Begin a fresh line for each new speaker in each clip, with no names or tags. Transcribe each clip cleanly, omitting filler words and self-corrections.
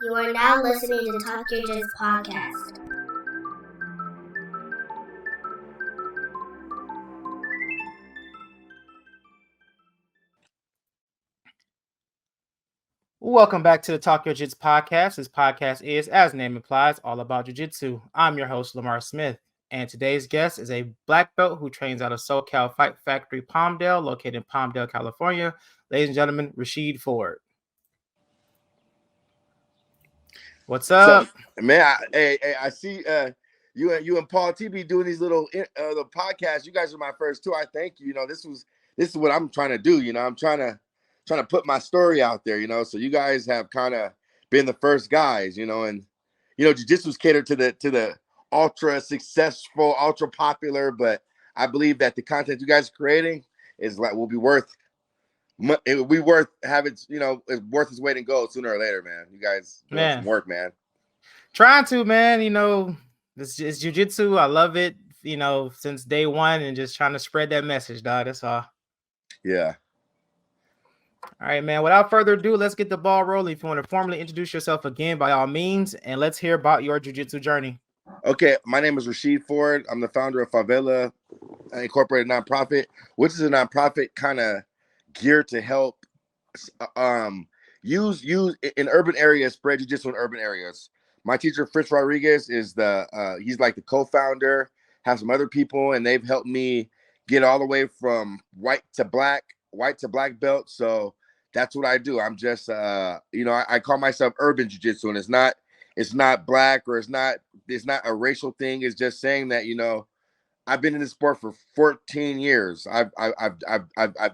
You are now listening to Talk Your Jits podcast.
Welcome back to the Talk Your Jits podcast. This podcast is, as the name implies, all about jiu-jitsu. I'm your host, Lamar Smith, and today's guest is a black belt who trains out of SoCal Fight Factory Palmdale, located in Palmdale, California. Ladies and gentlemen, Rasheed Ford. What's up?
So, man, I see you and Paul T be doing these little the podcasts. You guys are my first two. I thank you. You know, this is what I'm trying to do. You know, I'm trying to put my story out there. You know, so you guys have kind of been the first guys. You know, and jiu-jitsu's catered to the ultra successful, ultra popular. But I believe that the content you guys are creating will be worth. It would be worth having. It's worth its weight in gold sooner or later, man. You guys doing some work, man.
Trying to, man. This is jiu-jitsu. I love it. Since day one, and just trying to spread that message, dog. That's all.
Yeah.
All right, man. Without further ado, let's get the ball rolling. If you want to formally introduce yourself again, by all means, and let's hear about your jiu-jitsu journey.
Okay, my name is Rasheed Ford. I'm the founder of Favela Incorporated nonprofit, which is a nonprofit kind of geared to help use in urban areas, spread jiu-jitsu in urban areas. My teacher, Fritz Rodriguez, is he's like the co-founder, have some other people, and they've helped me get all the way from white to black belt. So that's what I do. I'm just, I call myself urban jiu-jitsu, and it's not black, or it's not a racial thing. It's just saying that, I've been in this sport for 14 years. I've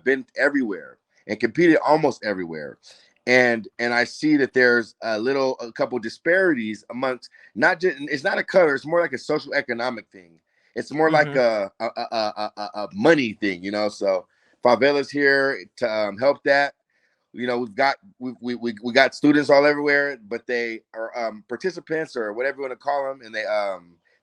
been everywhere and competed almost everywhere. And I see that there's a couple disparities amongst it's not a color, it's more like a social economic thing. It's more like a money thing, So Favela's here to help that. We got students all everywhere, but they are participants, or whatever you want to call them, and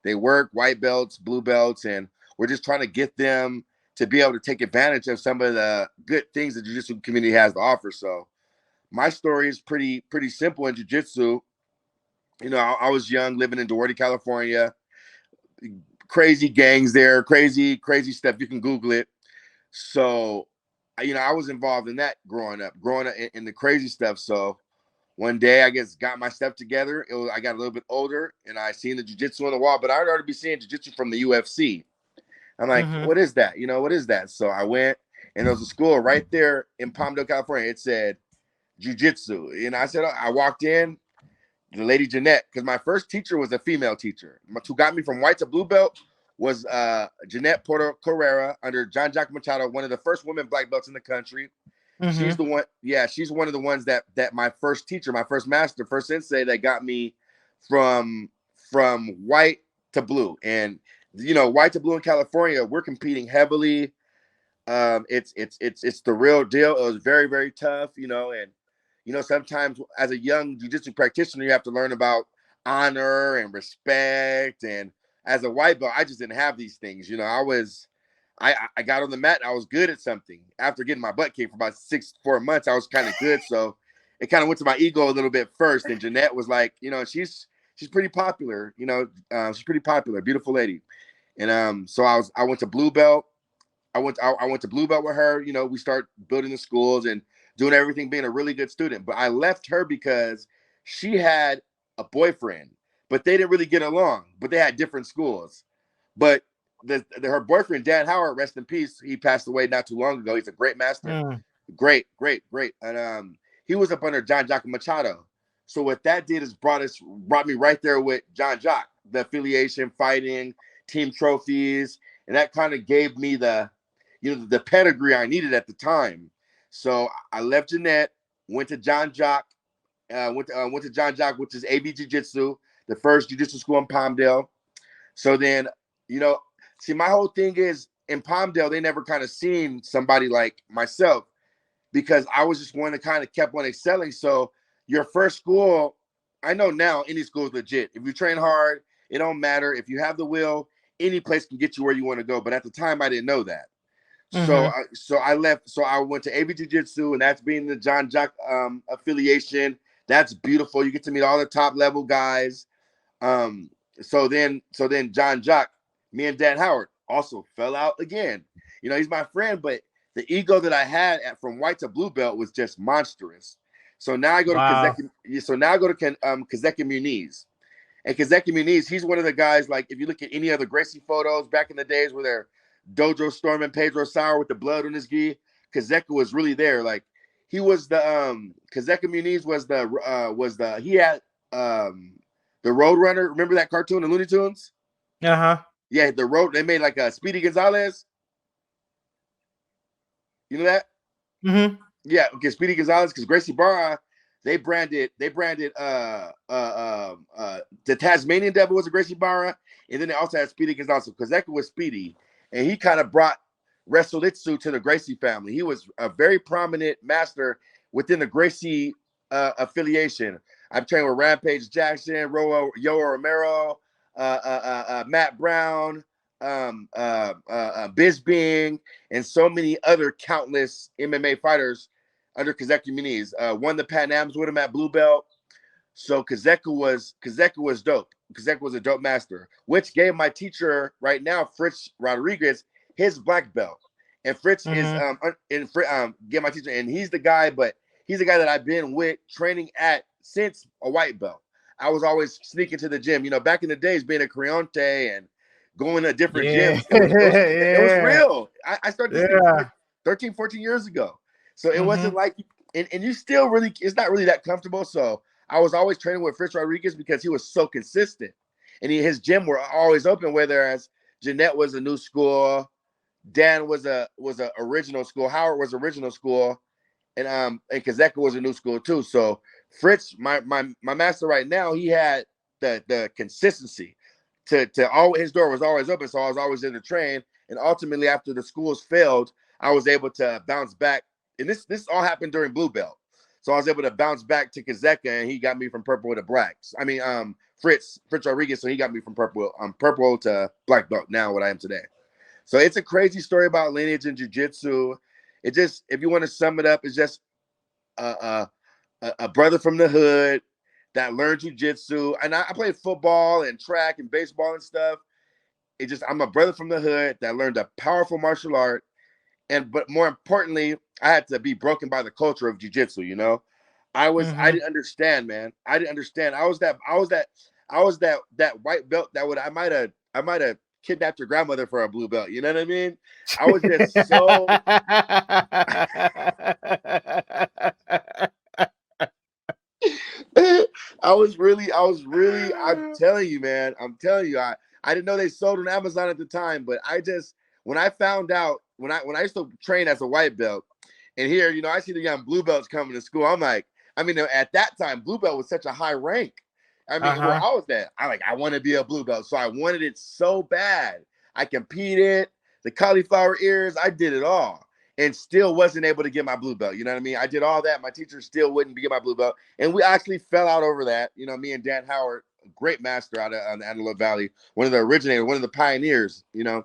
they work white belts, blue belts, and we're just trying to get them to be able to take advantage of some of the good things the jiu-jitsu community has to offer. So my story is pretty simple in jiu-jitsu. I was young, living in Duarte, California. Crazy gangs there, crazy stuff. You can Google it. So, I was involved in that growing up in the crazy stuff. So one day, I guess, got my stuff together. I got a little bit older, and I seen the jiu-jitsu on the wall, but I'd already be seeing jiu-jitsu from the UFC. I'm like, what is that? What is that? So I went, and there was a school right there in Palmdale, California. It said jiu-jitsu. And I walked in, the lady Jeanette, because my first teacher was a female teacher. Who got me from white to blue belt was Jeanette Porter Carrera under John Jack Machado, one of the first women black belts in the country. She's the one. Yeah, she's one of the ones that my first teacher, my first master, first sensei, that got me from white to blue. And white to blue in California, we're competing heavily. It's the real deal. It was very, very tough, and sometimes as a young jiu-jitsu practitioner, you have to learn about honor and respect. And as a white belt, I just didn't have these things. I got on the mat and I was good at something. After getting my butt kicked for about 4 months, I was kind of good. So it kind of went to my ego a little bit first. And Jeanette was like, she's pretty popular. She's pretty popular, beautiful lady. And so I went to blue belt. I went to blue belt with her. We start building the schools and doing everything, being a really good student. But I left her because she had a boyfriend, but they didn't really get along. But they had different schools. But her boyfriend, Dan Howard, rest in peace, he passed away not too long ago. He's a great master. Great. And he was up under John Jack Machado. So what that did is brought me right there with John Jock, the affiliation, fighting, team trophies. And that kind of gave me the pedigree I needed at the time. So I left Jeanette, went to John Jock, went to John Jock, which is AB Jiu-Jitsu, the first jiu-jitsu school in Palmdale. So then, see, my whole thing is, in Palmdale, they never kind of seen somebody like myself, because I was just one that kind of kept on excelling. So your first school, I know now any school is legit. If you train hard, it don't matter. If you have the will, any place can get you where you want to go. But at the time, I didn't know that. So I left. So I went to AB Jiu-Jitsu, and that's being the John Jock affiliation. That's beautiful. You get to meet all the top level guys. Um, so then John Jock, me and Dan Howard also fell out again. You know, he's my friend, but the ego that I had from white to blue belt was just monstrous. So now I go to
Wow.
Kazeki Muniz. And Kazeki Muniz, he's one of the guys, like, if you look at any other Gracie photos back in the days where they're dojo storming Pedro Sauer with the blood on his gi, Kazeki was really there. Like, he was the Kazeki Muniz he had the Roadrunner. Remember that cartoon, the Looney Tunes?
Uh-huh.
Yeah, they made like a Speedy Gonzalez. You know that?
Mm-hmm.
Yeah, okay, Speedy Gonzalez, because Gracie Barra, they branded the Tasmanian Devil was a Gracie Barra, and then they also had Speedy Gonzalez because Zeka was Speedy, and he kind of brought Wrestlitsu to the Gracie family. He was a very prominent master within the Gracie affiliation. I've trained with Rampage Jackson, Yoa Romero, Matt Brown, Bisbing, and so many other countless MMA fighters under Kazeki Muniz. Won the Pan Ams with him at Blue Belt. So Kazeka was dope. Kazeka was a dope master, which gave my teacher right now, Fritz Rodriguez, his black belt. And Fritz is get my teacher, and he's the guy that I've been with training at since a white belt. I was always sneaking to the gym. You know, back in the days, being a Creonte and going to different
Yeah.
gyms, it was
Yeah.
real. I started this thing
Yeah.
like 13, 14 years ago. So it wasn't
Mm-hmm.
like, and you still really, it's not really that comfortable. So I was always training with Fritz Rodriguez because he was so consistent, and his gym were always open. Whereas Jeanette was a new school, Dan was a original school, Howard was original school, and Kazeka was a new school too. So Fritz, my master right now, he had the consistency to always, his door was always open, so I was always in the train. And ultimately, after the schools failed, I was able to bounce back. And this all happened during Blue Belt. So I was able to bounce back to Kazeka, and he got me from purple to blacks. I mean, Fritz Rodriguez, so he got me from purple to black belt. Now what I am today. So it's a crazy story about lineage and jiu-jitsu. It just, if you want to sum it up, it's just a brother from the hood that learned jiu-jitsu. And I played football and track and baseball and stuff. I'm a brother from the hood that learned a powerful martial art. But more importantly, I had to be broken by the culture of jiu-jitsu, you know. I didn't understand, man. I didn't understand. I was that white belt that I might have kidnapped your grandmother for a blue belt. You know what I mean? I was just so I'm telling you, man. I'm telling you, I didn't know they sold on Amazon at the time, but when I found out, when I used to train as a white belt, and here, you know, I see the young blue belts coming to school. I'm like, I mean, at that time, blue belt was such a high rank. I mean, where I was at, I want to be a blue belt. So I wanted it so bad. I competed, the cauliflower ears, I did it all, and still wasn't able to get my blue belt. You know what I mean? I did all that. My teacher still wouldn't get my blue belt. And we actually fell out over that. You know, me and Dan Howard, a great master out of Antelope Valley, one of the originators, one of the pioneers, you know.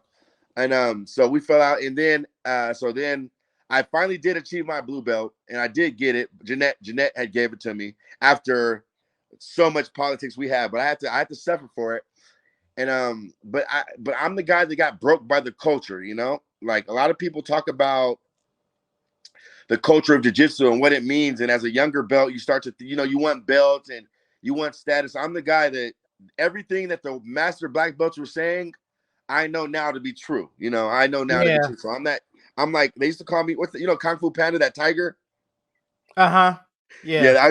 And so we fell out, and then I finally did achieve my blue belt, and I did get it. Jeanette had gave it to me after so much politics we had, but I had to suffer for it. And but I'm the guy that got broke by the culture, you know? Like, a lot of people talk about the culture of jiu-jitsu and what it means, and as a younger belt, you start to, you know, you want belts and you want status. I'm the guy that everything that the master black belts were saying, I know now to be true. You know, I know now to be true. So I'm like, they used to call me, what's the, you know, Kung Fu Panda, that tiger?
Yeah.
I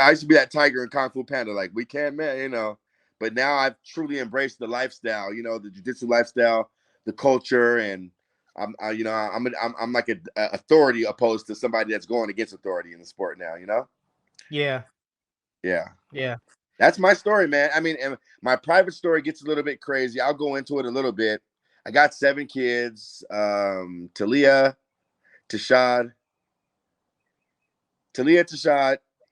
used to be that tiger in Kung Fu Panda. Like, we can't, man, you know. But now I've truly embraced the lifestyle, you know, the jiu-jitsu lifestyle, the culture, and I'm like a authority opposed to somebody that's going against authority in the sport now, you know?
Yeah.
That's my story, man. I mean, and my private story gets a little bit crazy. I'll go into it a little bit. I got 7 kids. Talia, Tashad,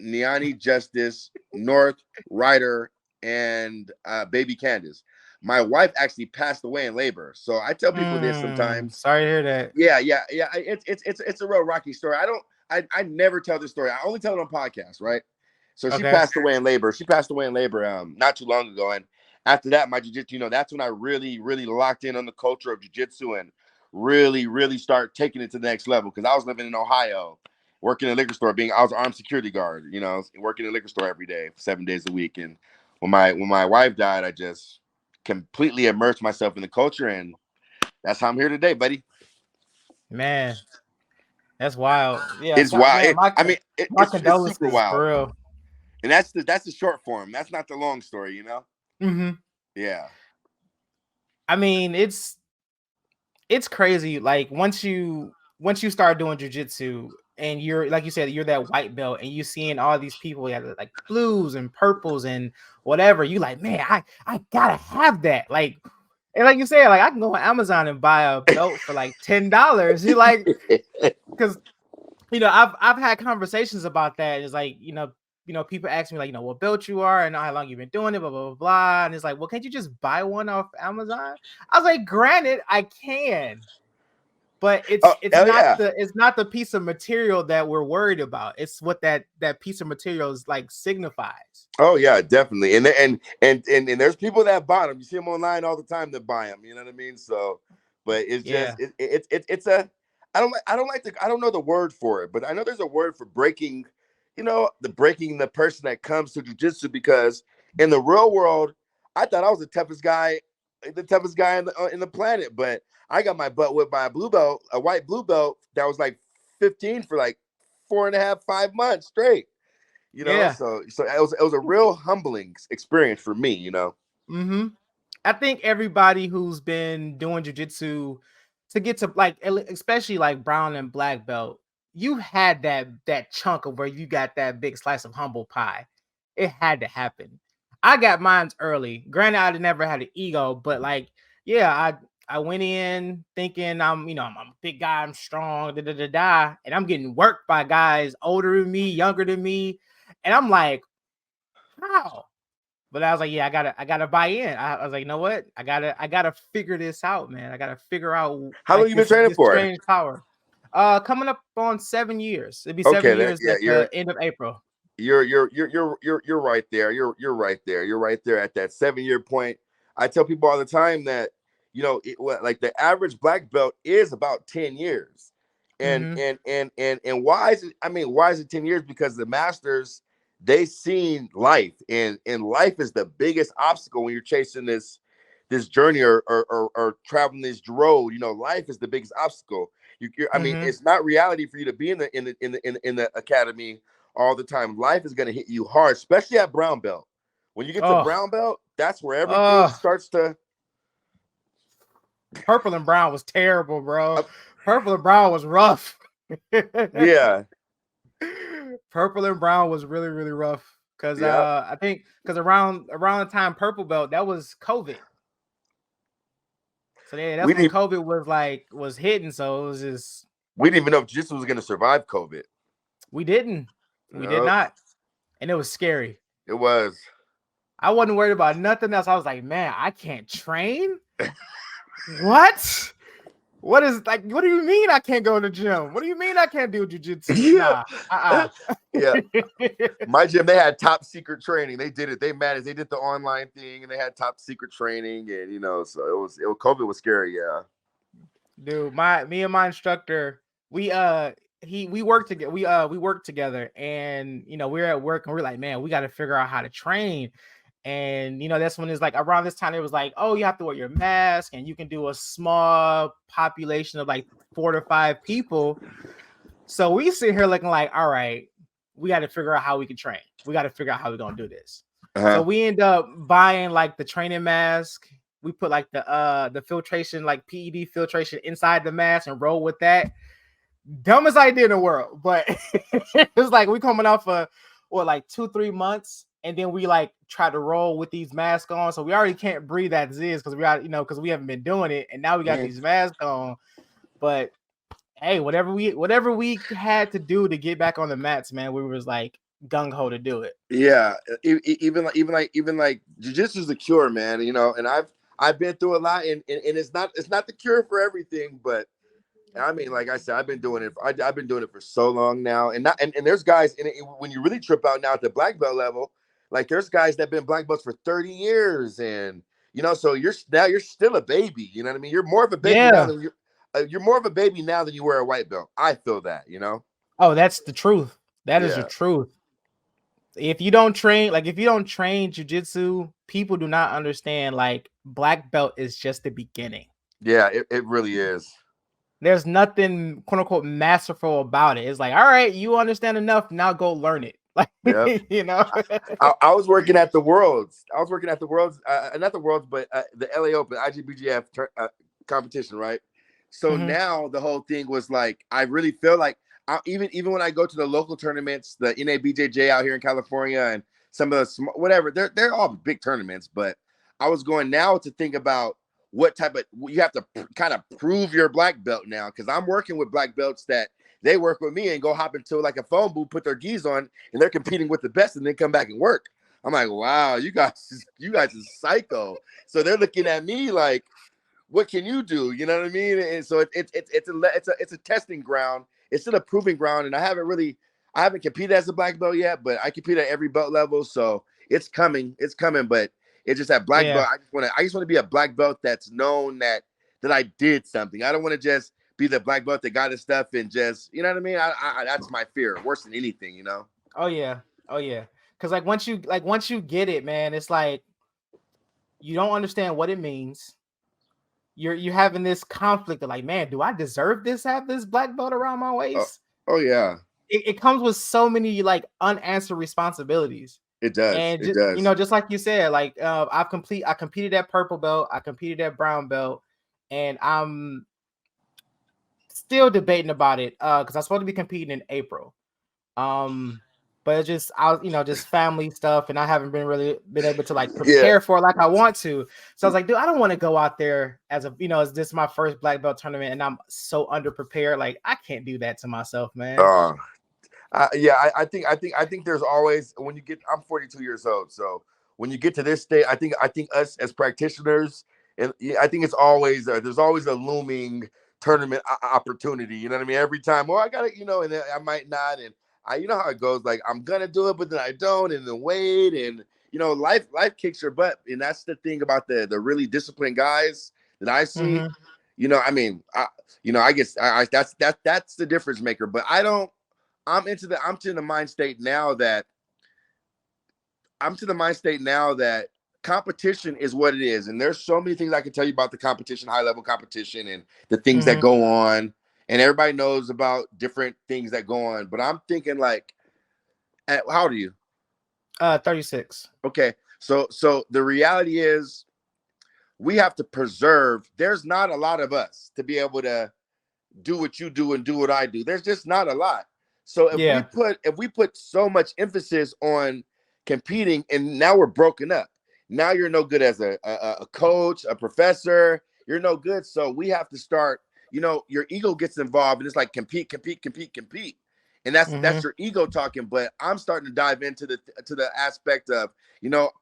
Niani, Justice, North, Ryder, and baby Candace. My wife actually passed away in labor. So I tell people this sometimes.
Sorry to hear that.
Yeah. It's a real rocky story. I never tell this story. I only tell it on podcasts, right? So she
Okay.
passed away in labor. Not too long ago. And after that, my jiu-jitsu, that's when I really, really locked in on the culture of jiu-jitsu and really, really start taking it to the next level. Because I was living in Ohio, working in a liquor store, I was an armed security guard, working in a liquor store every day, 7 days a week. And when my wife died, I just completely immersed myself in the culture, and that's how I'm here today, buddy.
Man, that's wild. Yeah,
It's wild.
man, my
It's super
condolences
wild.
for real.
And that's the short form. That's not the long story,
Mm-hmm.
Yeah.
I mean, it's crazy. Like once you start doing jujitsu and you're like you said, you're that white belt and you seeing all these people like blues and purples and whatever, you like, man, I gotta have that. Like, and like you said, like I can go on Amazon and buy a belt for like $10. You like, because I've had conversations about that. It's like, people ask me like, what belt you are and how long you've been doing it, blah, blah, blah, blah. And it's like, well, can't you just buy one off Amazon? I was like, granted, I can, but it's not the piece of material that we're worried about. It's what that piece of material is like signifies.
Oh yeah, definitely. And there's people that buy them. You see them online all the time that buy them. You know what I mean? So, but it's just it's a I don't know the word for it, but I know there's a word for breaking, breaking the person that comes to jiu-jitsu, because in the real world, I thought I was the toughest guy in the planet, but I got my butt whipped by a white blue belt that was like 15 for like 4.5, 5 months straight. So it was a real humbling experience for me.
Mm-hmm. I think everybody who's been doing jujitsu to get to like, especially like brown and black belt, you had that chunk of where you got that big slice of humble pie. It had to happen. I got mine's early. Granted, I never had an ego, but like, yeah, I went in thinking I'm a big guy, I'm strong, and I'm getting worked by guys older than me, younger than me, and I'm like, how? But I was like, yeah, I gotta buy in. I was like, you know what? I gotta figure this out, man. I gotta figure out
How long
like
you been training
this
for?
strange power. Coming up on 7 years. It'd be
Okay,
7 years at the end of April.
You're right there. You're right there. You're right there at that 7 year point. I tell people all the time that like the average black belt is about 10 years. And why is it? I mean, why is it 10 years? Because the masters, they seen life, and life is the biggest obstacle when you're chasing this journey or traveling this road. Life is the biggest obstacle. I mean, it's not reality for you to be in the academy all the time. Life is going to hit you hard, especially at brown belt. When you get to brown belt, that's where everything starts to.
Purple and brown was terrible, bro. Purple and brown was rough.
Yeah.
Purple and brown was really, really rough. Cause I think around the time purple belt, that was COVID. So yeah, that's when COVID was hitting. So it was just,
we didn't even know if Jits was going to survive COVID.
We did not, and it was scary.
It was.
I wasn't worried about nothing else. I was like, man, I can't train. What? What do you mean I can't go to the gym? What do you mean I can't do jiu-jitsu?
Yeah.
Nah.
Yeah. My gym, they had top secret training. They did it. They did the online thing, and they had top secret training, and so it was COVID was scary. Yeah.
Dude, me and my instructor, we worked together. We worked together, and we were at work, and we're like, man, we got to figure out how to train. And that's when it's like around this time it was like, oh, you have to wear your mask and you can do a small population of like 4 to 5 people. So we sit here looking like, all right, we got to figure out how we can train. We got to figure out how we're gonna do this. So we end up buying like the training mask. We put like the filtration, like PED filtration inside the mask and roll with that. Dumbest idea in the world, but it's like we coming off of like 2-3 months. And then we like try to roll with these masks on. So we already can't breathe as is because we got, because we haven't been doing it. And now we got these masks on. But hey, whatever we had to do to get back on the mats, man, we was like gung-ho to do it.
Yeah. Even like jiu-jitsu is the cure, man. And I've been through a lot, and it's not the cure for everything, but I mean, like I said, I've been doing it. I've been doing it for so long now, and there's guys, when you really trip out now at the black belt level, like there's guys that've been black belts for 30 years, and so you're still a baby. You know what I mean? You're more of a baby now
Yeah.
than you're more of a baby now than you were a white belt. I feel that,
Oh, that's the truth. That is the
Yeah,
truth. If you don't train jujitsu, people do not understand. Like, black belt is just the beginning.
yeah, it really is.
There's nothing quote unquote masterful about it. It's like, all right, you understand enough, now go learn it. Like,
Yep. I was working at the Worlds. I was working at the Worlds, not the Worlds, but the LA Open IGBGF competition, right? So
Mhm.
now the whole thing was like, I really feel like even when I go to the local tournaments, the NABJJ out here in California, and some of the whatever, they're all big tournaments. But I was going now to think about what type of you have to kind of prove your black belt now, because I'm working with black belts that they work with me and go hop into like a phone booth, put their gis on, and they're competing with the best, and then come back and work. I'm like, wow, you guys is psycho. So they're looking at me like, what can you do? You know what I mean? And so it's a testing ground. It's still a proving ground, and I haven't competed as a black belt yet, but I compete at every belt level, so it's coming. It's coming, but it's just that black
Yeah.
belt. I just want to be a black belt that's known that I did something. I don't want to just be the black belt that got his stuff and just, you know what I mean? That's my fear, worse than anything.
Oh yeah. Oh yeah. Because once you get it, man, it's like you don't understand what it means. You're having this conflict of like, man, do I deserve this? Have this black belt around my
Oh,
waist?
oh yeah,
It comes with so many like unanswered responsibilities.
it does.
And
It does.
just like you said, like I competed at purple belt, I competed at brown belt, and I'm still debating about it because I'm supposed to be competing in April. But it's just just family stuff, and I haven't really been able to like
Yeah.
prepare for it like I want to. So I was like, dude, I don't want to go out there as as this my first black belt tournament, and I'm so underprepared. Like, I can't do that to myself, man.
Yeah, I think there's always, when you get, I'm 42 years old, so when you get to this state, I think us as practitioners, and yeah, I think it's always there's always a looming tournament opportunity. You know what I mean? Every time, well, I got to, and then I might not, and you know how it goes. Like, I'm gonna do it, but then I don't, and then wait, and life kicks your butt, and that's the thing about the really disciplined guys that I see.
Mm-hmm.
I mean, I guess that's the difference maker, but I don't. I'm to the mind state now that competition is what it is. And there's so many things I can tell you about the competition, high level competition, and the things that
Mm-hmm.
go on. And everybody knows about different things that go on. But I'm thinking, like, how old are you?
36.
Okay. So the reality is, we have to preserve. There's not a lot of us to be able to do what you do and do what I do. There's just not a lot. So
Yeah.
if we put so much emphasis on competing, and now we're broken up. Now you're no good as a coach, a professor. You're no good. So we have to start. Your ego gets involved, and it's like compete, compete, compete, compete, and
Mm-hmm.
that's your ego talking. But I'm starting to dive into the aspect of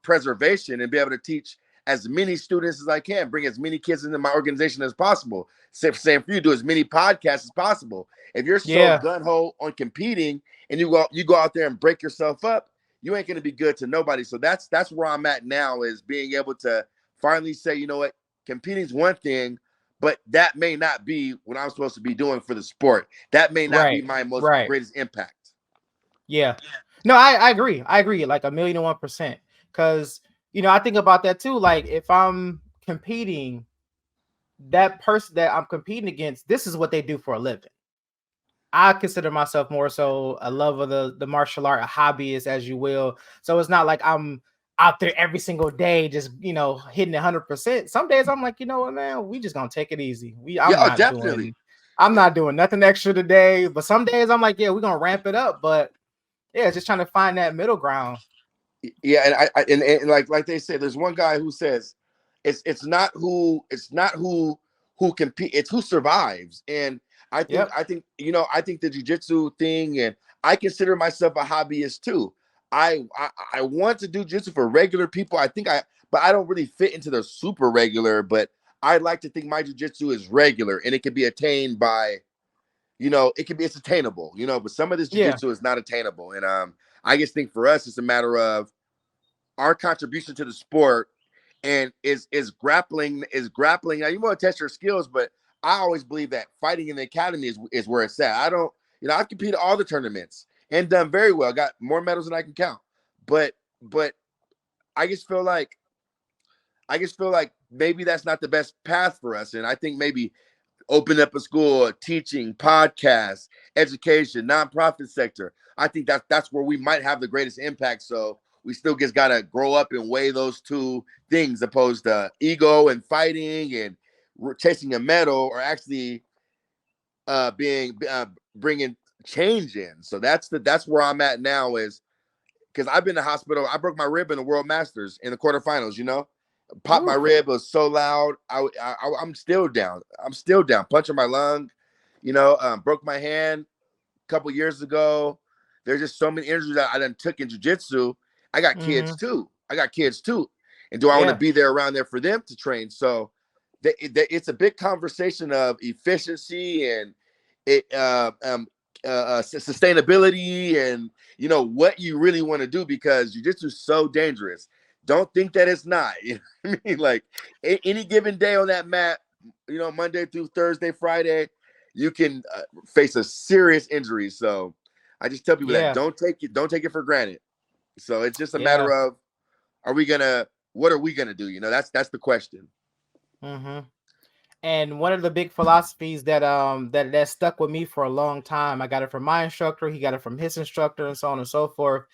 preservation, and be able to teach as many students as I can, bring as many kids into my organization as possible. Same for you, do as many podcasts as possible. If you're so
Yeah.
gun ho on competing, and you go out there and break yourself up, you ain't gonna be good to nobody. So that's where I'm at now, is being able to finally say, you know what, competing's one thing, but that may not be what I'm supposed to be doing for the sport. That may not be
Right.
my most
Right.
greatest impact.
Yeah. No, I agree. I agree like 1,000,001%. Because I think about that too. Like, if I'm competing, that person that I'm competing against, this is what they do for a living. I consider myself more so a lover of the martial art, a hobbyist, as you will. So it's not like I'm out there every single day, just hitting 100%. Some days I'm like, you know what, man, we just gonna take it easy.
Yeah, oh, definitely.
I'm not doing nothing extra today. But some days I'm like, yeah, we're gonna ramp it up. But yeah, just trying to find that middle ground.
Yeah, and and like they say, there's one guy who says it's not who compete, it's who survives. And
Yep.
I think the jiu-jitsu thing, and I consider myself a hobbyist too. I want to do jiu-jitsu for regular people. But I don't really fit into the super regular, but I'd like to think my jujitsu is regular and it can be attained by, it's attainable, but some of this
Yeah.
jujitsu is not attainable. And I just think for us, it's a matter of our contribution to the sport, and is grappling. Now you want to test your skills, but I always believe that fighting in the academy is where it's at. I don't, I've competed all the tournaments and done very well. Got more medals than I can count. But I just feel like maybe that's not the best path for us. And I think maybe open up a school, teaching, podcasts, education, nonprofit sector. I think that's where we might have the greatest impact. So we still just gotta grow up and weigh those two things, opposed to ego and fighting and chasing a medal, or actually being bringing change in. So that's where I'm at now, is because I've been in the hospital. I broke my rib in the World Masters in the quarterfinals. Popped my rib. It was so loud. I'm still down. Punching my lung. Broke my hand a couple years ago. There's just so many injuries that I done took in jiu-jitsu. I got kids too. And do I want to be there around there for them to train? So it's a big conversation of efficiency and sustainability, and what you really want to do, because jiu-jitsu is so dangerous. Don't think that it's not. You know what I mean? Like any given day on that mat, Monday through Thursday, Friday, you can face a serious injury. So I just tell people that don't take it for granted. So it's just a matter of, what are we gonna do? That's the question.
And one of the big philosophies that stuck with me for a long time, I got it from my instructor, he got it from his instructor, and so on and so forth,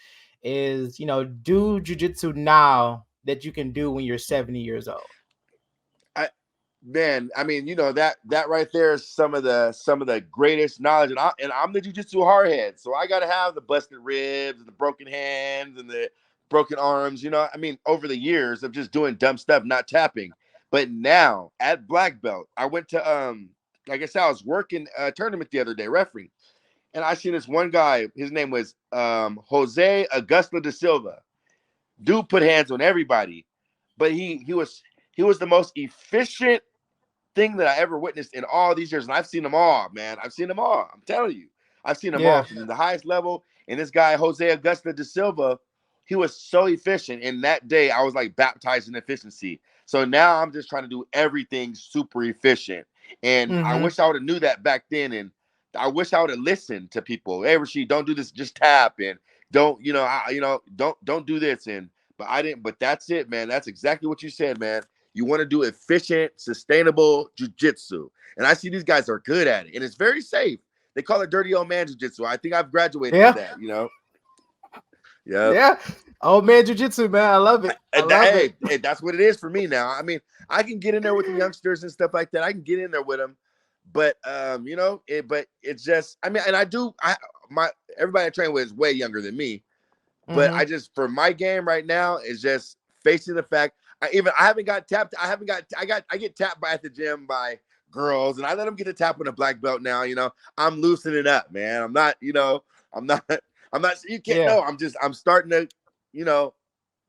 is do jiu-jitsu now that you can do when you're 70 years old.
I mean, that right there is some of the greatest knowledge, and I'm the jiu-jitsu hardhead, so I got to have the busted ribs and the broken hands and the broken arms. I mean, over the years of just doing dumb stuff, not tapping. But now at black belt, I went to like I said, I was working a tournament the other day, refereeing, and I seen this one guy. His name was Jose Augusto da Silva. Dude put hands on everybody, but he was the most efficient thing that I ever witnessed in all these years. And I've seen them all, man. I've seen them all. I'm telling you. I've seen them all from the highest level. And this guy, Jose Augusto da Silva, he was so efficient. And that day, I was like baptized in efficiency. So now I'm just trying to do everything super efficient. And I wish I would have knew that back then. And I wish I would have listened to people. Hey, Rasheed, don't do this. Just tap, and don't do this. But I didn't. But that's it, man. That's exactly what you said, man. You want to do efficient, sustainable jiu-jitsu. And I see these guys are good at it. And it's very safe. They call it dirty old man jiu-jitsu. I think I've graduated from that,
Yeah. Old man jiu-jitsu, man. I love it.
Hey, that's what it is for me now. I mean, I can get in there with the youngsters and stuff like that. I can get in there with them. But but it's just, I mean, and everybody I train with is way younger than me. But I just, for my game right now, is just facing the fact I haven't got tapped. I get tapped at the gym by girls, and I let them get a tap on a black belt now. I'm loosening up, man. I'm not, you can't know. I'm starting to,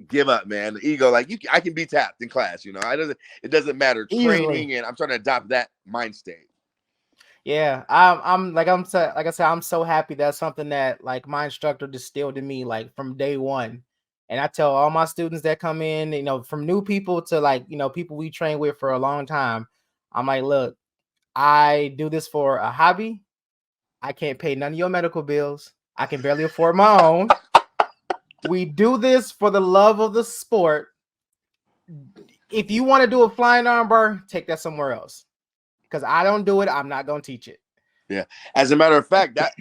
give up, man. The ego, like I can be tapped in class, it doesn't matter. Training, and I'm trying to adopt that mind state.
Yeah, like I said, I'm so happy. That's something that like my instructor distilled in me like from day one. And I tell all my students that come in, from new people to like, people we train with for a long time. I'm like, look, I do this for a hobby. I can't pay none of your medical bills. I can barely afford my own. We do this for the love of the sport. If you want to do a flying armbar, take that somewhere else. Because I don't do it, I'm not gonna teach it.
Yeah. As a matter of fact, that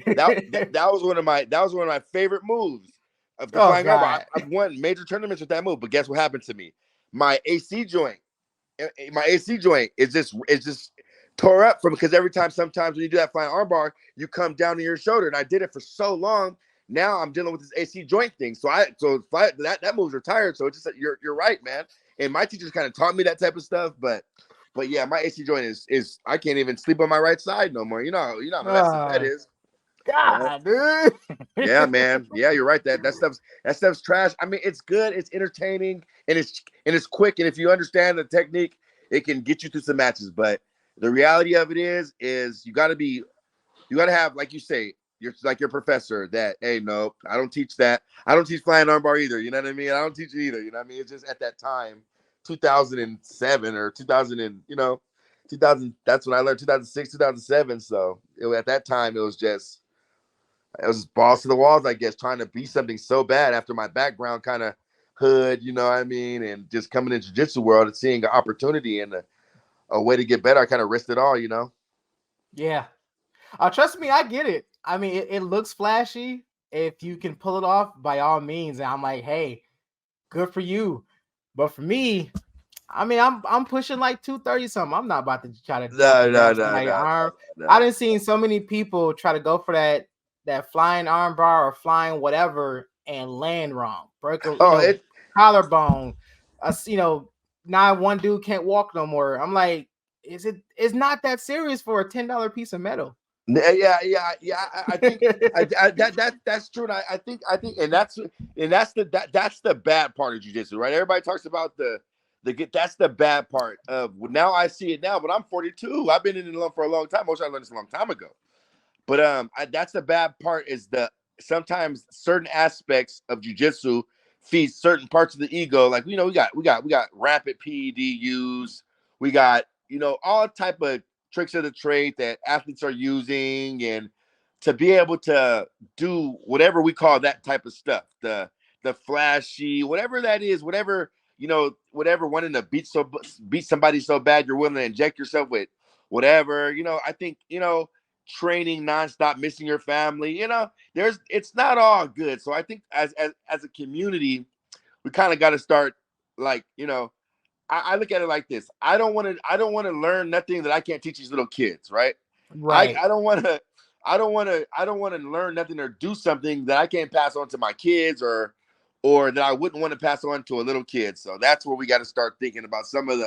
was one of my favorite moves of the flying armbar. I've won major tournaments with that move, but guess what happened to me? My AC joint is just tore up because sometimes when you do that flying armbar, you come down to your shoulder, and I did it for so long. Now I'm dealing with this AC joint thing. That move's retired. So it's just you're right, man. And my teachers kind of taught me that type of stuff, but yeah, my AC joint is I can't even sleep on my right side no more. You know how messy that is.
God, dude.
Yeah, man. Yeah, you're right. That stuff's trash. I mean, it's good, it's entertaining, and it's quick. And if you understand the technique, it can get you through some matches. But the reality of it is you got to have, like you say, you're like your professor that, hey, no, I don't teach that. I don't teach flying armbar either. You know what I mean? I don't teach it either. You know what I mean? It's just at that time, 2007 or 2000 and 2000. That's when I learned 2006, 2007. So at that time, it was just balls to the walls, I guess, trying to be something so bad after my background kind of hood, you know what I mean? And just coming into jiu-jitsu world and seeing an opportunity and a way to get better, I kind of risked it all, you know?
Yeah. Trust me, I get it. I mean, it looks flashy. If you can pull it off, by all means. And I'm like, hey, good for you. But for me, I mean, I'm pushing like 230 something. I'm not about to try to jump
No,
and
no,
grab
no,
somebody's
no,
arm.
no,
I
no.
done seen so many people try to go for that flying arm bar or flying whatever and land wrong. Break a
Oh,
collarbone. Now one dude can't walk no more. I'm like, it's not that serious for a $10 piece of metal.
yeah. I think that's true. And I think, and that's the bad part of jiu-jitsu, right? Everybody talks about that's the bad part of now. I see it now, but I'm 42. I've been in it for a long time. Most I learned this a long time ago. But that's the bad part is sometimes certain aspects of jujitsu feed certain parts of the ego. Like, we got rampant PED use. We got, all type of tricks of the trade that athletes are using, and to be able to do whatever we call that type of stuff, the flashy, whatever that is, whatever wanting to beat somebody so bad you're willing to inject yourself with whatever. I think, training nonstop, missing your family, it's not all good. So I think as a community, we kind of got to start, like, I look at it like this. I don't want to learn nothing that I can't teach these little kids, right?
Right.
I don't want to learn nothing or do something that I can't pass on to my kids, or that I wouldn't want to pass on to a little kid. So that's where we got to start thinking about some of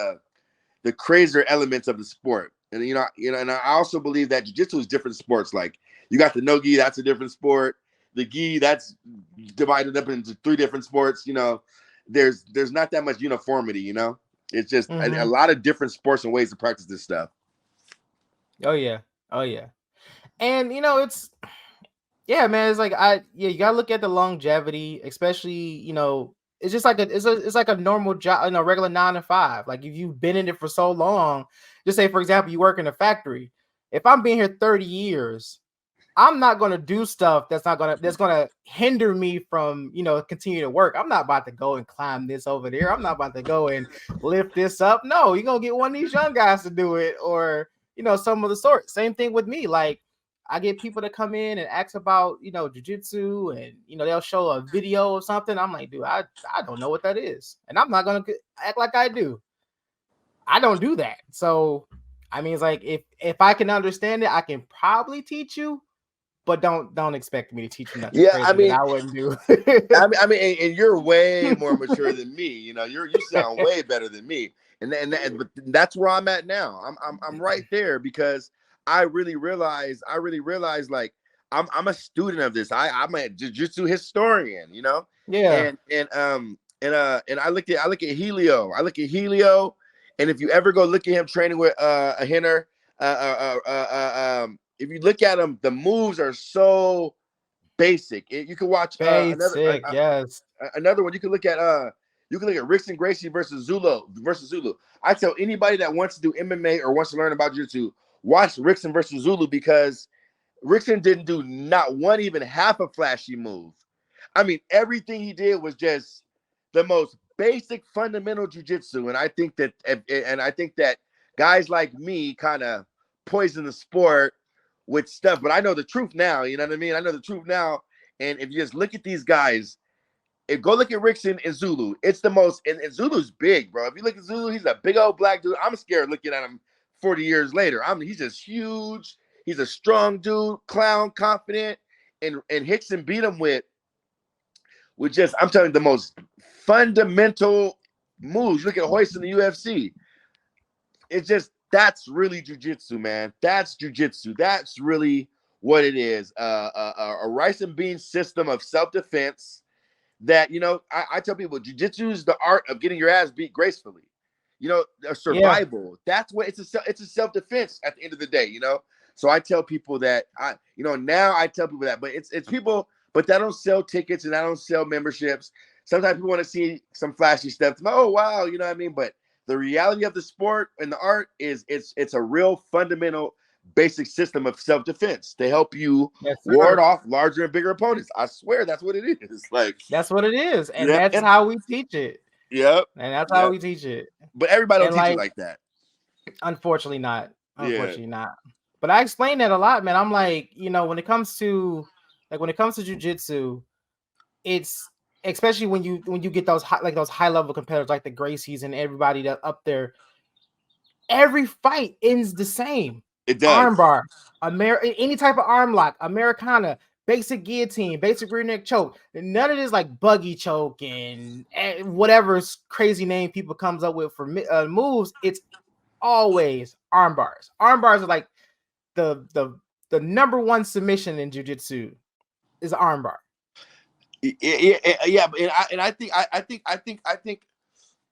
the crazier elements of the sport. And and I also believe that jiu-jitsu is different sports. Like, you got the no-gi, that's a different sport. The gi, that's divided up into 3 different sports. There's not that much uniformity. It's just a lot of different sports and ways to practice this stuff.
Oh yeah. And it's man, it's like you gotta look at the longevity, especially, it's just like it's like a normal job, regular 9 to 5. Like, if you've been in it for so long, just say, for example, you work in a factory. If I'm being here 30 years, I'm not gonna do stuff that's gonna hinder me from, continue to work. I'm not about to go and climb this over there. I'm not about to go and lift this up. No, you're gonna get one of these young guys to do it, or some of the sort. Same thing with me. Like, I get people to come in and ask about, jiu-jitsu, and they'll show a video or something. I'm like, dude, I don't know what that is, and I'm not gonna act like I do. I don't do that. So, I mean, it's like, if I can understand it, I can probably teach you, but don't expect me to teach you nothing
Yeah,
crazy that I wouldn't do.
I mean, and you're way more mature than me. You sound way better than me, but that's where I'm at now. I'm right there because I really realize, like, I'm a student of this. I'm a jiu-jitsu historian,
Yeah.
and I look at Helio. And if you ever go look at him training with a Hinner, if you look at him, the moves are so basic. You can watch
Basic, yes.
another one. You can look at Rickson Gracie versus Zulu. I tell anybody that wants to do MMA or wants to learn about jiu-jitsu, watch Rickson versus Zulu, because Rickson didn't do not one even half a flashy move. I mean, everything he did was just the most basic fundamental jiu-jitsu. And I think that guys like me kind of poison the sport with stuff, but I know the truth now. You know what I mean? I know the truth now. And if you just look at these guys, go look at Rickson and Zulu. It's the most, and Zulu's big, bro. If you look at Zulu, he's a big old black dude. I'm scared looking at him 40 years later. He's just huge. He's a strong dude, clown, confident, and Hickson beat him with just, I'm telling you, the most fundamental moves. Look at Hoist in the UFC. It's just, that's really jiu-jitsu, man. That's jiu-jitsu. That's really what it is. A rice and beans system of self-defense that, I tell people, jiu-jitsu is the art of getting your ass beat gracefully. a survival. That's what it's a self-defense at the end of the day, So I tell people that now I tell people that, but it's people, but that don't sell tickets and I don't sell memberships. Sometimes people want to see some flashy stuff. Oh wow, you know what I mean? But the reality of the sport and the art is it's a real fundamental basic system of self-defense to help you ward off larger and bigger opponents. I swear that's what it is. Like
that's what it is, and that's how we teach it.
Yep.
And that's how we teach it.
But everybody don't teach it like that.
Unfortunately not. But I explain that a lot, man. I'm like, when it comes to jiu-jitsu, it's especially when you get those high level competitors like the Gracies and everybody that up there, every fight ends the same.
It does.
Armbar, any type of arm lock, Americana, basic guillotine, basic rear neck choke. None of this like buggy choke and whatever crazy name people comes up with for moves. It's always arm bars. Arm bars are like the number one submission in jiu-jitsu is arm bar.
Yeah, and I think.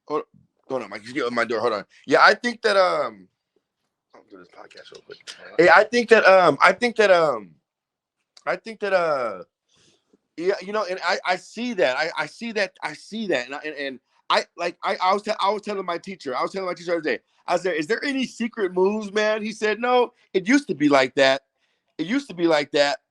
Hold on, Mike. You get on my door. Hold on. Yeah, I think that I'll do this podcast real quick. Yeah, I think that yeah, and I see that. I see that, and I was telling my teacher the other day. I was there. Is there any secret moves, man? He said, no. It used to be like that.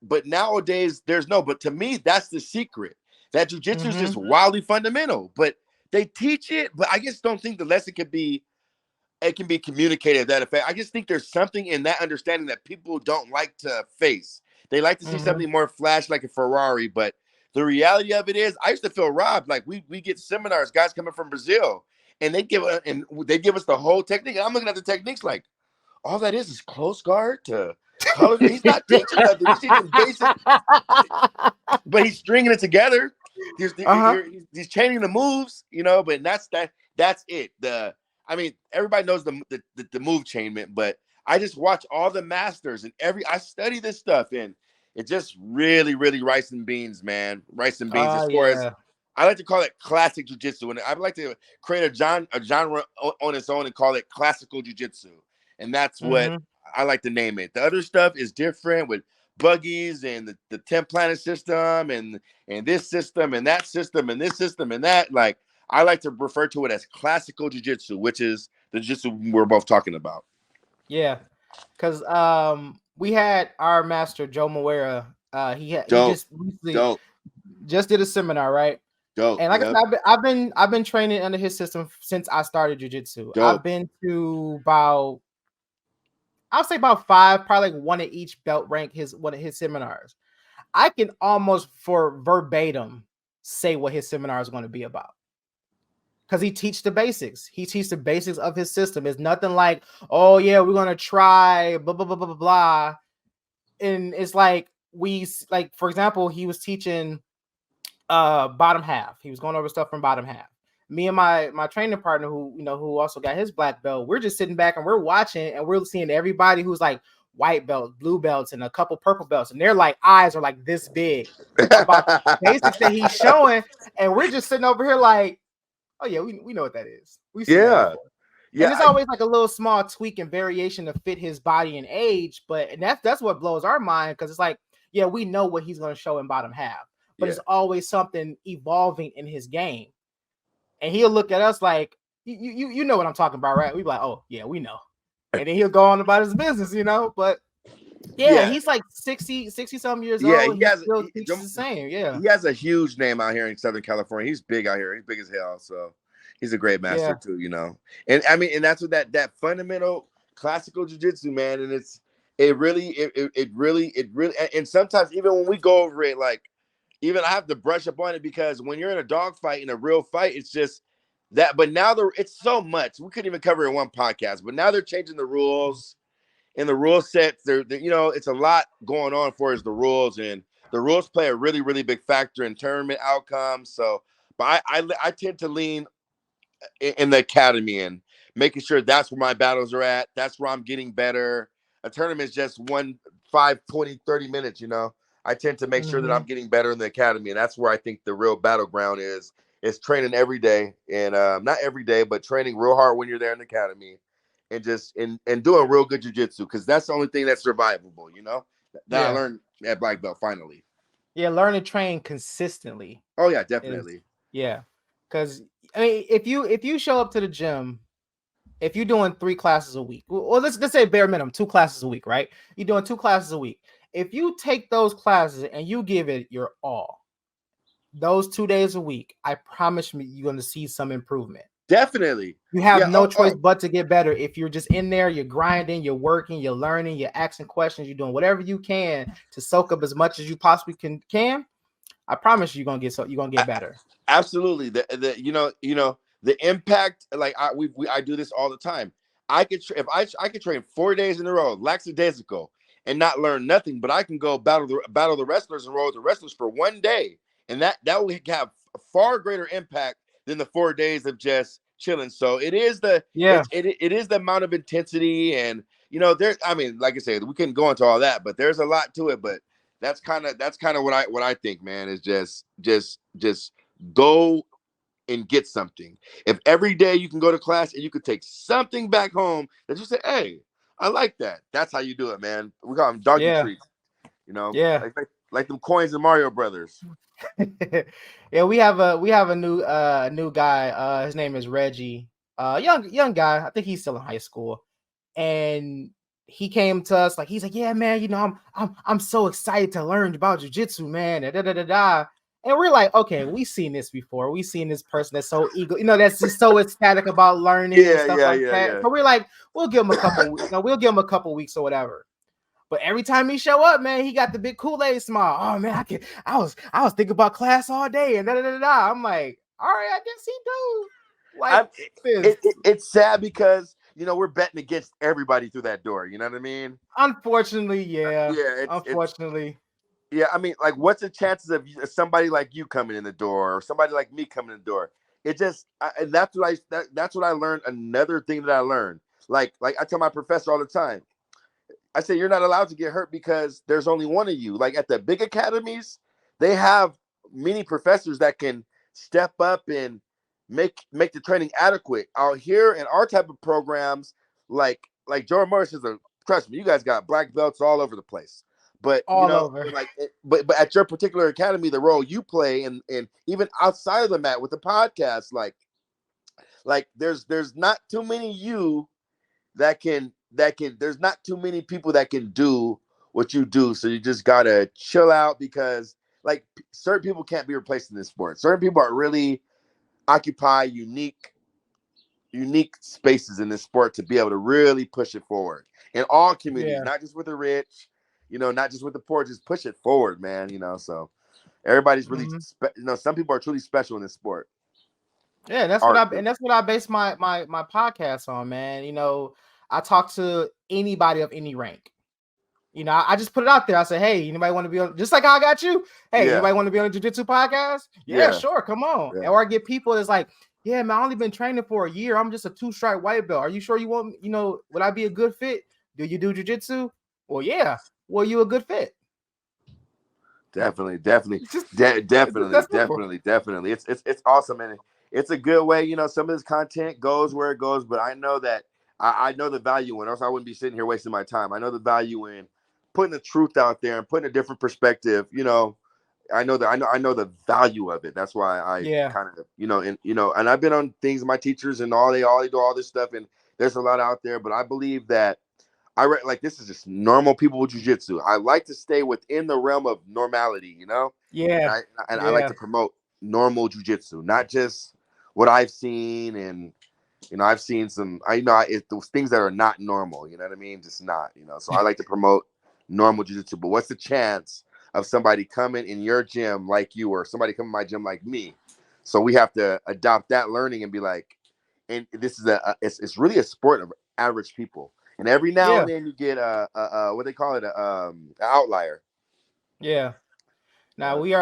But nowadays there's no. But to me, that's the secret. That jiu-jitsu is just wildly fundamental. But they teach it. But I just don't think the lesson can be communicated that effect. I just think there's something in that understanding that people don't like to face. They like to see something more flash like a Ferrari. But the reality of it is, I used to feel robbed. Like we get seminars, guys coming from Brazil, and they give us the whole technique. And I'm looking at the techniques like, all that is close guard to color. He's not teaching nothing. He's teaching basic, but he's stringing it together. He's chaining the moves, But that's it. Everybody knows the move chainment, but I just watch all the masters and I study this stuff, and it just really, really rice and beans, man. Rice and beans. As far as I like to call it classic jiu-jitsu, and I'd like to create a genre on its own and call it classical jiu-jitsu, and that's what I like to name it. The other stuff is different with buggies and the 10 planet system and this system and that system and this system and that. Like, I like to refer to it as classical jiu-jitsu, which is the jiu-jitsu we're both talking about.
Yeah, because we had our master Joe Moera. He just did a seminar, right?
Dope.
And like I said, I've been training under his system since I started jiu-jitsu. I've been to about 5, probably like one at each belt rank. One of his seminars, I can almost for verbatim say what his seminar is going to be about. Because he teaches the basics. He teaches the basics of his system. It's nothing like, oh yeah, we're gonna try blah blah blah blah blah. And it's like for example, he was teaching bottom half. He was going over stuff from bottom half. Me and my training partner, who also got his black belt, we're just sitting back and we're watching and we're seeing everybody who's like white belts, blue belts, and a couple purple belts, and their like eyes are like this big about the basics that he's showing, and we're just sitting over here like, oh yeah, we know what that is. We see that before. And it's always like a little small tweak and variation to fit his body and age, but that's what blows our mind, because it's like, yeah, we know what he's going to show in bottom half, but it's always something evolving in his game, and he'll look at us like, you know what I'm talking about, right? We be like, oh yeah, we know, and then he'll go on about his business, but. Yeah, he's like 60 some years old. He still teaches the same. Yeah,
he has a huge name out here in Southern California. He's big out here. He's big as hell. So he's a great master too, And and that's what that fundamental classical jiu-jitsu, man. And it really, and sometimes even when we go over it, like even I have to brush up on it, because when you're in a dog fight, in a real fight, it's just that. But now it's so much. We couldn't even cover it in one podcast. But now they're changing the rules. In the rule sets, it's a lot going on for us, the rules, and the rules play a really, really big factor in tournament outcomes. So, but I tend to lean in the academy and making sure that's where my battles are at. That's where I'm getting better. A tournament is just 5, 20, 30 minutes, I tend to make sure that I'm getting better in the academy, and that's where I think the real battleground is It's training every day, and not every day, but training real hard when you're there in the academy, and just and doing real good jujitsu, because that's the only thing that's survivable. That I
Yeah.
learned at black belt finally.
Yeah, learn to train consistently
Oh yeah,
is
definitely.
yeah. Because I mean, if you show up to the gym, if you're doing 3 classes a week, well, let's say bare minimum 2 classes a week, right? You're doing 2 classes a week. If you take those classes and you give it your all, those 2 days a week, I promise you, you're going to see some improvement.
Definitely.
You have
Yeah.
no choice but to get better. If you're just in there, you're grinding, you're working, you're learning, you're asking questions, you're doing whatever you can to soak up as much as you possibly can. I promise you're gonna get better.
Absolutely. The impact. Like I do this all the time. I could if I could train 4 days in a row, lackadaisical, and not learn nothing, but I can go battle the wrestlers and roll with the wrestlers for one day, and that will have a far greater impact than the 4 days of just chilling. So
Yeah.
it is the amount of intensity, and there. I mean, like I said, we couldn't go into all that, but there's a lot to it. But that's kind of what I think, man, is just go and get something. If every day you can go to class and you could take something back home that you say, hey, I like that. That's how you do it, man. We call them doggy
Yeah.
treats,
Yeah.
like them coins in Mario Brothers.
Yeah, we have a new guy. His name is Reggie. Young guy. I think he's still in high school. And he came to us he's like, yeah, man, I'm so excited to learn about jujitsu, man. Da, da, da, da, da. And we're like, okay, we've seen this before. We've seen this person that's so that's just so ecstatic about learning and
Yeah,
stuff
yeah,
like
yeah,
that.
yeah.
So we're like, we'll give him a couple weeks or whatever. But every time he show up, man, he got the big Kool-Aid smile. Oh man, I was thinking about class all day and da da da da. I'm like, all right, I guess he do. Like
I'm,
this.
it's sad because we're betting against everybody through that door. You know what I mean?
Unfortunately, yeah.
Yeah, it's
Unfortunately.
yeah. I mean, like, what's the chances of somebody like you coming in the door or somebody like me coming in the door? It just, and that's what I learned. Another thing that I learned, like I tell my professor all the time. I say you're not allowed to get hurt because there's only one of you. Like at the big academies, they have many professors that can step up and make the training adequate. Out here in our type of programs, like Joe Morris is a trust me, you guys got black belts all over the place. But
All over.
but at your particular academy, the role you play and even outside of the mat with the podcast, like there's not too many you that can there's not too many people that can do what you do, so you just gotta chill out because like certain people can't be replaced in this sport. Certain people are really occupy unique spaces in this sport to be able to really push it forward in all communities,
Yeah.
not just with the rich, not just with the poor. Just push it forward, man. So everybody's really
Mm-hmm.
some people are truly special in this sport.
Yeah, that's what
Art.
I base my podcast on, man. I talk to anybody of any rank. I just put it out there. I say, hey, anybody want to be on, just like how I got you? Hey,
Yeah,
anybody want to be on a jiu-jitsu podcast? Yeah,
yeah,
sure, come on.
yeah.
Or I get people that's like, yeah, man, I only been training for a year. I'm just a 2-stripe white belt. Are you sure you want, would I be a good fit? Do you do jiu-jitsu? Well, yeah. Well, you a good fit.
Definitely,
It's just, it's just
definitely,
that simple.
definitely. It's awesome, and it's a good way. Some of this content goes where it goes, but I know that I know the value in, or else I wouldn't be sitting here wasting my time. I know the value in putting the truth out there and putting a different perspective. I know the value of it. That's why I
Yeah.
kind of and I've been on things. My teachers and all they do all this stuff, and there's a lot out there. But I believe that like this is just normal people with jujitsu. I like to stay within the realm of normality.
Yeah.
And I like
Yeah.
to promote normal jujitsu, not just what I've seen. And I've seen some. It's those things that are not normal. You know what I mean? Just not. So I like to promote normal jujitsu. But what's the chance of somebody coming in your gym like you, or somebody coming to my gym like me? So we have to adopt that learning and be like, and this is it's really a sport of average people. And every now
Yeah.
and then you get what they call it, an outlier.
Yeah. Now
Uh,
we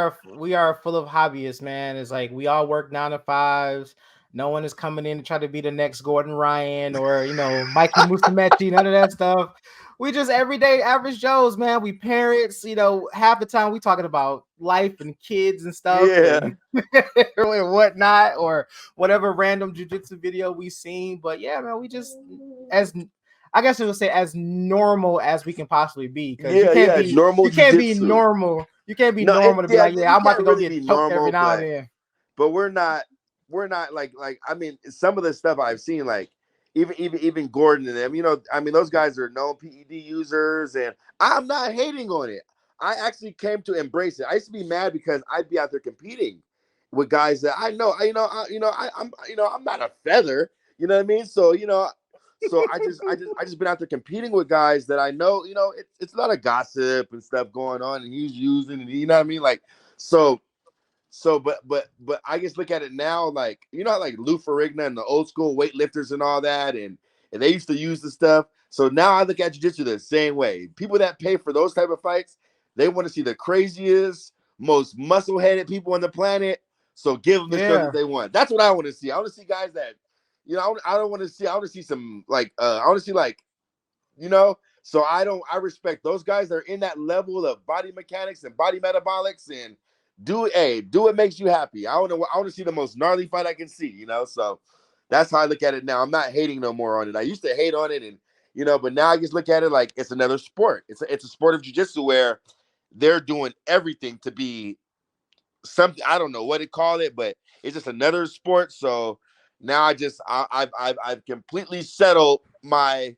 are full of hobbyists, man. It's like we all work 9 to 5s. No one is coming in to try to be the next Gordon Ryan or Mikey Musumeci, none of that stuff. We just everyday average Joes, man. We parents, half the time we talking about life and kids and stuff and, and whatnot, or whatever random jiu-jitsu video we seen. But yeah, man, we just I guess it would say as normal as we can possibly be, because you can't be
normal.
You can't be normal. You can't be normal to be like, I'm about to go
really
get choked every now and then.
But we're not like I mean, some of the stuff I've seen, like even Gordon and them, I mean, those guys are known PED users, and I'm not hating on it. I actually came to embrace it. I used to be mad because I'd be out there competing with guys that I know. I'm not a feather. You know what I mean? So so I just been out there competing with guys that I know. It's a lot of gossip and stuff going on, and he's using, and you know what I mean, like so. But I just look at it now, like, how like Lou Ferrigno and the old school weightlifters and all that, and they used to use the stuff. So now I look at jiu-jitsu the same way. People that pay for those type of fights, they want to see the craziest, most muscle-headed people on the planet. So give them the show that they want. That's what I want to see. I want to see guys that, I want to see some like I want to see like, so I respect those guys that are in that level of body mechanics and body metabolics, and do what makes you happy. I want to see the most gnarly fight I can see, so that's how I look at it now. I'm not hating no more on it. I used to hate on it, and but now I just look at it like it's another sport. It's a sport of jiu-jitsu where they're doing everything to be something. I don't know what to call it, but it's just another sport. So now I've completely settled my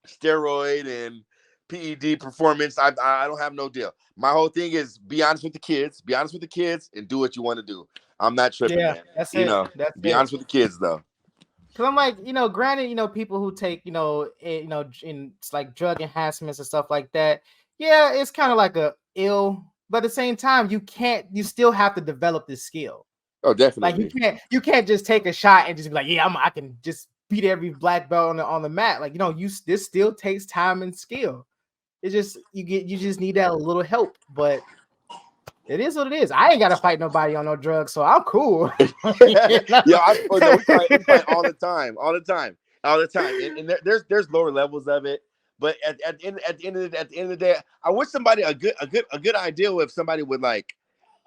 steroid and PED performance. I don't have no deal. My whole thing is be honest with the kids, and do what you want to do. I'm not tripping, man.
That's it.
Be honest with the kids though.
Cause I'm like, granted, people who take, in it's like drug enhancements and stuff like that. Yeah, it's kind of like a ill, but at the same time, you still have to develop this skill.
Oh, definitely.
Like you can't just take a shot and just be like, yeah, I can just beat every black belt on the mat. Like, this still takes time and skill. It's just you just need that little help, but it is what it is. I ain't gotta fight nobody on no drugs, so I'm cool.
We fight all the time. And there's lower levels of it, but at the end of the day, I wish somebody a good idea if somebody would like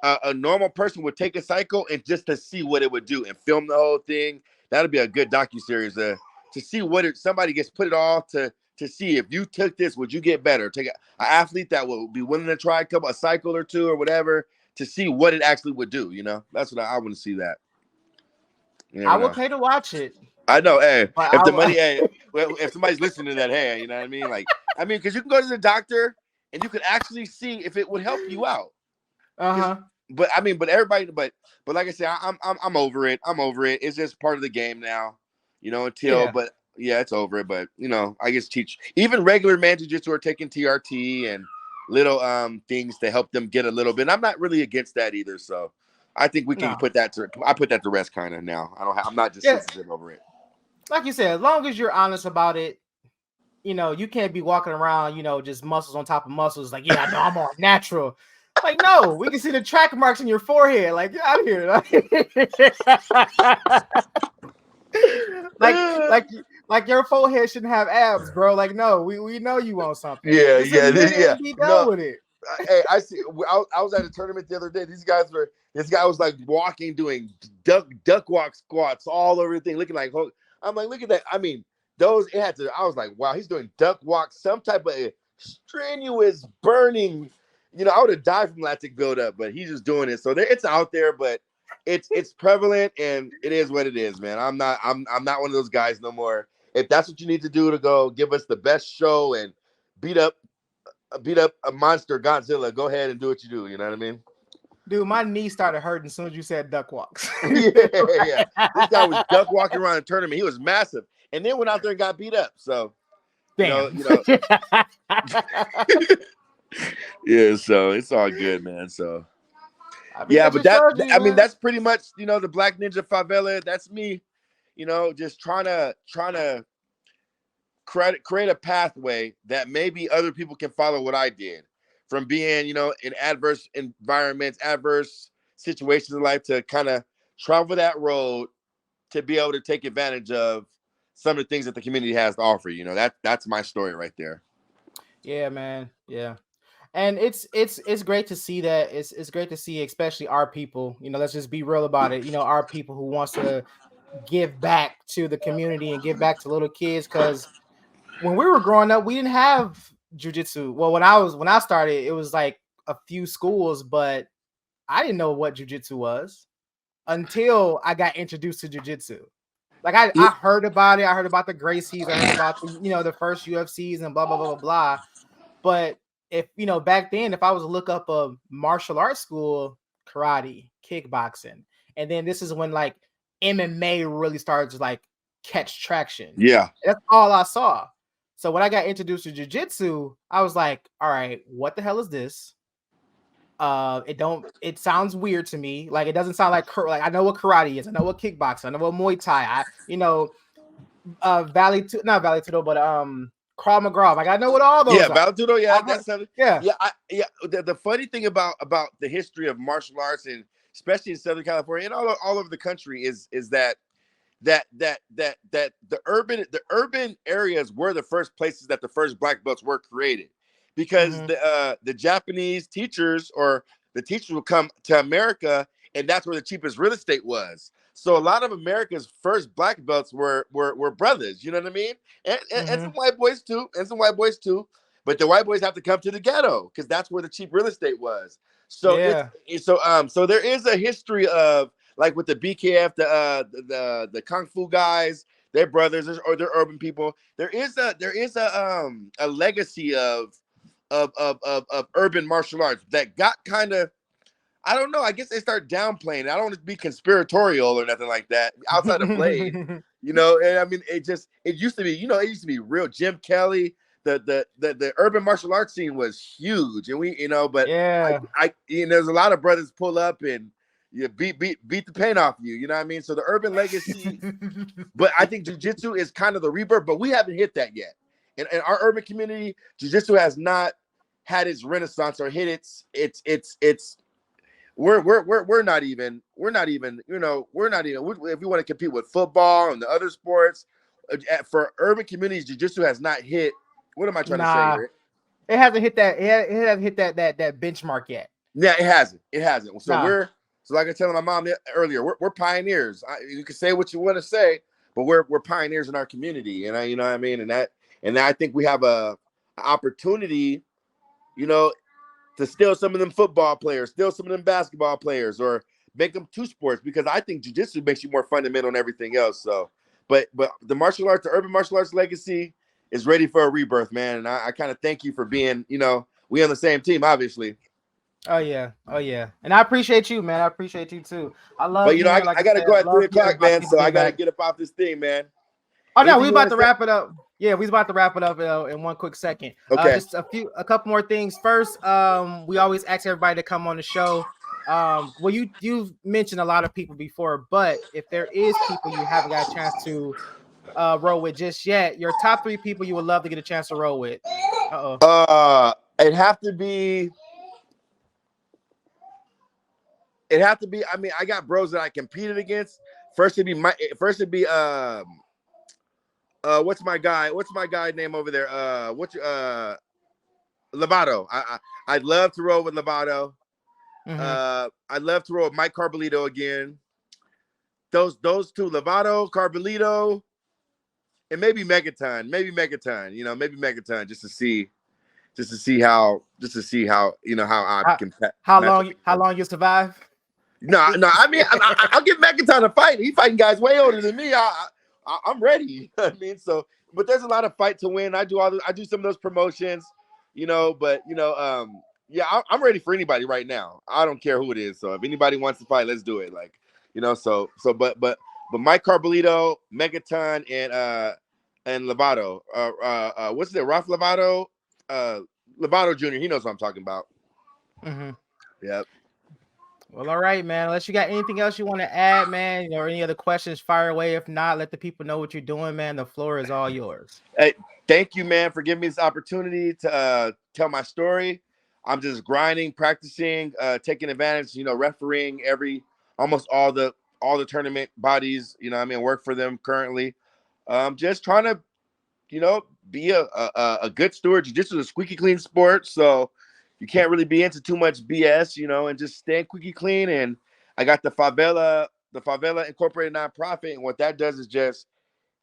a normal person would take a cycle and just to see what it would do and film the whole thing. That'd be a good docuseries to see somebody gets put it all to see if you took this, would you get better? Take an athlete that will be willing to try a cycle or two or whatever to see what it actually would do. That's what I want to see that.
I would pay to watch it.
I know. Hey, if somebody's listening to that, hey, you know what I mean? Like, because you can go to the doctor and you can actually see if it would help you out. But like I said, I'm over it. It's just part of the game now, but yeah, it's over it. But I guess even regular man jiu-jitsu are taking TRT and little things to help them get a little bit. I'm not really against that either. So I think we can put that to rest kind of now. I'm not just sensitive over it.
Like you said, as long as you're honest about it, you can't be walking around, just muscles on top of muscles. Like, yeah, I know I'm all natural. Like, no, we can see the track marks in your forehead. Like, get out of here. like your forehead shouldn't have abs, bro. Like, no, we know you want something.
Yeah.
Be done with it.
Hey, I see. I was at a tournament the other day. This guy was like walking, doing duck walk squats all over the thing, looking like. I'm like, look at that. I was like, wow, he's doing duck walk, some type of strenuous burning. I would have died from lactic buildup, but he's just doing it. So it's out there, but it's prevalent, and it is what it is, man. I'm not one of those guys no more. If that's what you need to do to go give us the best show and beat up a monster Godzilla, go ahead and do what you do. You know what I mean?
Dude, my knee started hurting as soon as you said duck walks.
Yeah. This guy was duck walking around a tournament. He was massive, and then went out there and got beat up. So,
damn.
Yeah, so it's all good, man. So, but that's pretty much the Black Ninja Favela. That's me, just trying to create a pathway that maybe other people can follow what I did, from being in adverse environments, adverse situations in life, to kind of travel that road to be able to take advantage of some of the things that the community has to offer. You know, that's my story right there.
Yeah, man. Yeah. And it's great to see that. It's great to see, especially our people. You know, let's just be real about it. You know, our people who wants to give back to the community and give back to little kids. Because when we were growing up, we didn't have jujitsu. Well, when I started, it was like a few schools, but I didn't know what jujitsu was until I got introduced to jujitsu. Like I heard about it. I heard about the Gracies. I heard about the first UFCs and blah blah blah blah blah. But if back then, if I was to look up a martial arts school, karate, kickboxing, and then this is when like MMA really started to like catch traction.
Yeah.
That's all I saw. So when I got introduced to jiu-jitsu, I was like, all right, what the hell is this? It sounds weird to me. Like it doesn't sound like I know what karate is, I know what kickboxing, I know what Muay Thai, not Valley Tudo, but Krav Maga. Like I know what all those are.
Vale yeah, that's
yeah.
The funny thing about the history of martial arts, and especially in Southern California and all over the country, is that the urban areas were the first places that the first black belts were created, because the Japanese teachers or the teachers would come to America, and that's where the cheapest real estate was. So a lot of America's first black belts were brothers, you know what I mean? And some white boys too, But the white boys have to come to the ghetto because that's where the cheap real estate was. So so there is a history of, like with the BKF, the Kung Fu guys, they're brothers or they're urban people. There is a legacy of urban martial arts that got kind of, I don't know, I guess they start downplaying it. I don't want to be conspiratorial or nothing like that outside of Blade, and I mean, it used to be, it used to be real. Jim Kelly, the urban martial arts scene was huge, and we, but I there's a lot of brothers pull up and beat the paint off you, you know what I mean? So the urban legacy, but I think jiu-jitsu is kind of the rebirth, but we haven't hit that yet. In our urban community, jiu-jitsu has not had its renaissance or hit its we're not even if you want to compete with football and the other sports, for urban communities, jiu-jitsu has not hit. What am I trying to say here?
It hasn't hit that. It hasn't hit that benchmark yet.
Yeah, it hasn't. So like I told my mom earlier, we're pioneers. You can say what you want to say, but we're pioneers in our community, and you know what I mean. And I think we have a opportunity, to steal some of them football players, steal some of them basketball players, or make them two sports, because I think jiu-jitsu makes you more fundamental than everything else. So, but the martial arts, the urban martial arts legacy is ready for a rebirth, man. And I kind of thank you for being, we on the same team, obviously.
Oh yeah. And I appreciate you, man. I appreciate you too. I love.
But I gotta go at 3 o'clock, man. So I gotta get up off this thing, man.
Oh no, we about to wrap it up. Yeah, we about to wrap it up in one quick second.
Okay.
Just a couple more things. First, we always ask everybody to come on the show. Well, you've mentioned a lot of people before, but if there is people you haven't got a chance to roll with just yet, your top 3 people you would love to get a chance to roll with.
It'd have to be. I mean, I got bros that I competed against. First it'd be what's my guy name over there? Lovato. I'd love to roll with Lovato. I'd love to roll with Mike Carbolito again. Those two, Lovato, Carbolito, and maybe Megaton. Maybe Megaton, just to see how I can.
How long you survive?
No. I mean, I'll give Megaton a fight. He's fighting guys way older than me. I'm ready. You know what I mean? So, but there's a lot of fight to win. I do some of those promotions, but yeah, I'm ready for anybody right now. I don't care who it is. So if anybody wants to fight, let's do it. Like, but Mike Carbolito, Megaton, and Lovato. What's it? Ralph Lovato, Lovato Jr. He knows what I'm talking about. Yep.
Well, all right, man. Unless you got anything else you want to add, man, or any other questions, fire away. If not, let the people know what you're doing, man. The floor is all yours.
Hey, thank you, man, for giving me this opportunity to tell my story. I'm just grinding, practicing, taking advantage, refereeing almost all the all the tournament bodies. You know, I mean, work for them currently. Just trying to, be a good steward. Jiu-jitsu is a squeaky clean sport, so you can't really be into too much BS, and just stay squeaky clean. And I got the Favela Incorporated nonprofit, and what that does is just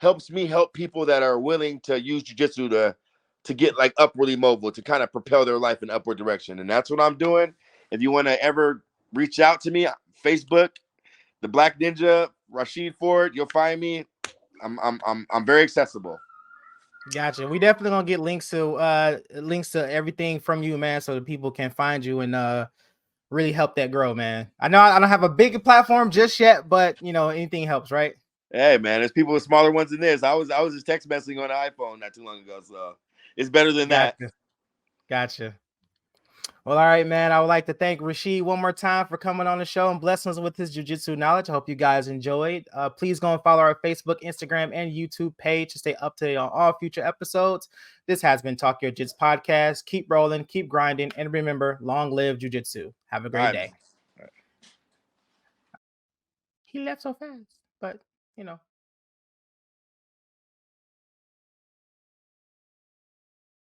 helps me help people that are willing to use jiu-jitsu to get like upwardly mobile, to kind of propel their life in upward direction. And that's what I'm doing. If you want to ever reach out to me, Facebook, the Black Ninja, Rasheed Ford, you'll find me. I'm very accessible.
Gotcha. We definitely gonna get links to everything from you, man, so that people can find you and really help that grow, man. I know I don't have a big platform just yet, but anything helps, right?
Hey man, there's people with smaller ones than this. I was just text messaging on an iPhone not too long ago, so it's better than that.
Gotcha. Well, all right, man. I would like to thank Rasheed one more time for coming on the show and blessing us with his jiu-jitsu knowledge. I hope you guys enjoyed. Please go and follow our Facebook, Instagram, and YouTube page to stay up to date on all future episodes. This has been Talk Your Jits Podcast. Keep rolling, keep grinding, and remember, long live jiu-jitsu. Have a great day. He left so fast, but